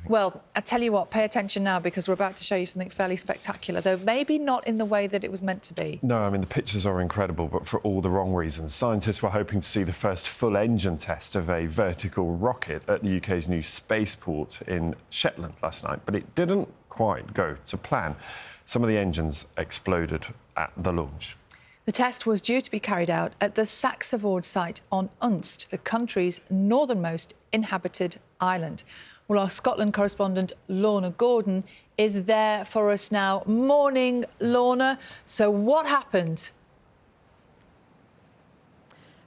Well, I tell you what, pay attention now because we're about to show you something fairly spectacular, though maybe not in the way that it was meant to be. No, I mean, the pictures are incredible, but for all the wrong reasons. Scientists were hoping to see the first full engine test of a vertical rocket at the UK's new spaceport in Shetland last night, but it didn't quite go to plan. Some of the engines exploded at the launch. The test was due to be carried out at the SaxaVord site on Unst, the country's northernmost inhabited island. Well, our Scotland correspondent Lorna Gordon is there for us now. Morning, Lorna. So what happened?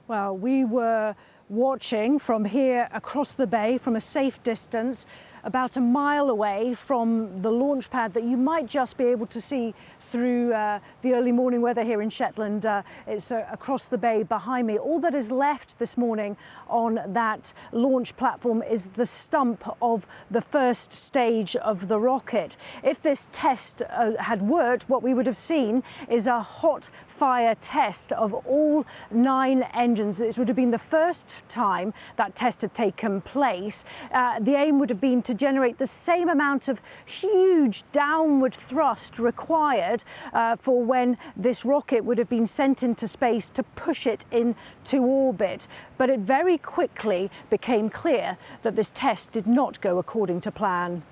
Well, we were watching from here across the bay from a safe distance, about a mile away from the launch pad that you might just be able to see through the early morning weather here in Shetland. It's across the bay behind me. All that is left this morning on that launch platform is the stump of the first stage of the rocket. If this test had worked, what we would have seen is a hot fire test of all 9 engines. It would have been the first time that test had taken place. The aim would have been to generate the same amount of huge downward thrust required for when this rocket would have been sent into space to push it into orbit. But it very quickly became clear that this test did not go according to plan.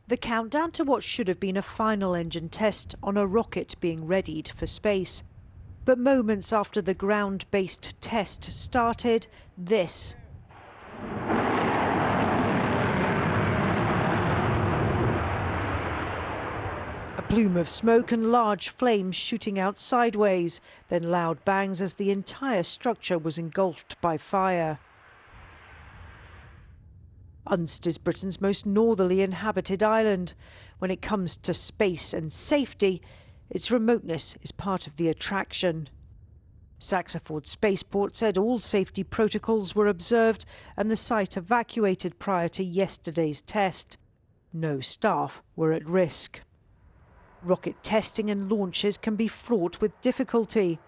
The countdown to what should have been a final engine test on a rocket being readied for space. But moments after the ground-based test started, this. A plume of smoke and large flames shooting out sideways, then loud bangs as the entire structure was engulfed by fire. Unst is Britain's most northerly inhabited island. When it comes to space and safety, its remoteness is part of the attraction. SaxaVord Spaceport said all safety protocols were observed and the site evacuated prior to yesterday's test. No staff were at risk. Rocket testing and launches can be fraught with difficulty.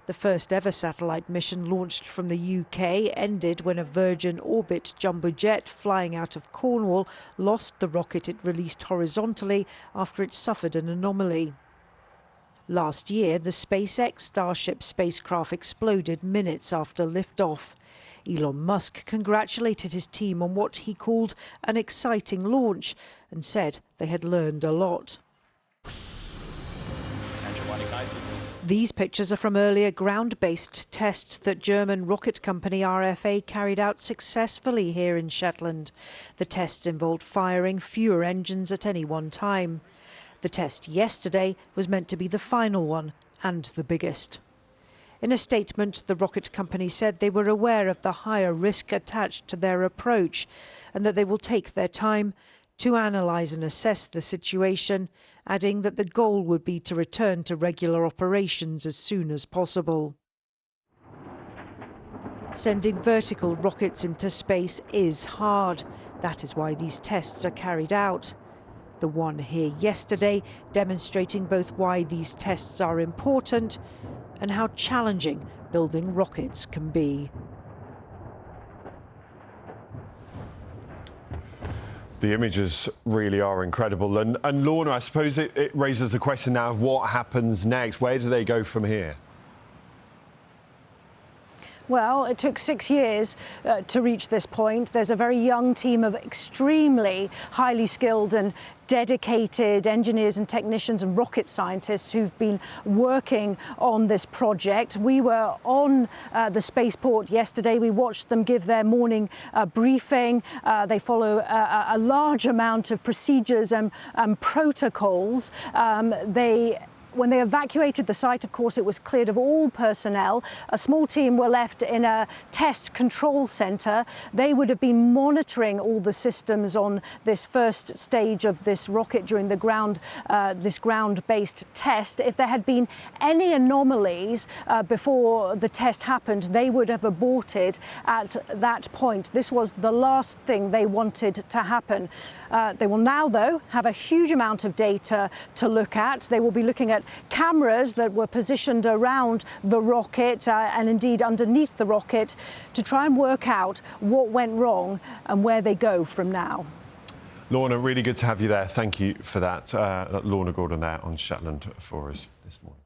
The first ever satellite mission launched from the UK ended when a Virgin Orbit jumbo jet flying out of Cornwall lost the rocket it released horizontally after it suffered an anomaly. Last year, the SpaceX Starship spacecraft exploded minutes after liftoff. Elon Musk congratulated his team on what he called an exciting launch and said they had learned a lot. These pictures are from earlier ground-based tests that German rocket company RFA carried out successfully here in Shetland. The tests involved firing fewer engines at any one time. The test yesterday was meant to be the final one and the biggest. In a statement, the rocket company said they were aware of the higher risk attached to their approach and that they will take their time to analyse and assess the situation, adding that the goal would be to return to regular operations as soon as possible. Sending vertical rockets into space is hard. That is why these tests are carried out. The one here yesterday demonstrating both why these tests are important and how challenging building rockets can be. The images really are incredible. And Lorna, I suppose it raises the question now of what happens next. Where do they go from here? Well, it took 6 years to reach this point. There's a very young team of extremely highly skilled and dedicated engineers and technicians and rocket scientists who've been working on this project. We were on the spaceport yesterday. We watched them give their morning briefing. They follow a large amount of procedures and protocols. When they evacuated the site, of course, it was cleared of all personnel. A small team were left in a test control centre. They would have been monitoring all the systems on this first stage of this rocket during the ground-based test. If there had been any anomalies before the test happened, they would have aborted at that point. This was the last thing they wanted to happen. They will now, though, have a huge amount of data to look at. They will be looking at at cameras that were positioned around the rocket and indeed underneath the rocket to try and work out what went wrong and where they go from now. Lorna, really good to have you there. Thank you for that. Lorna Gordon there on Shetland for us this morning.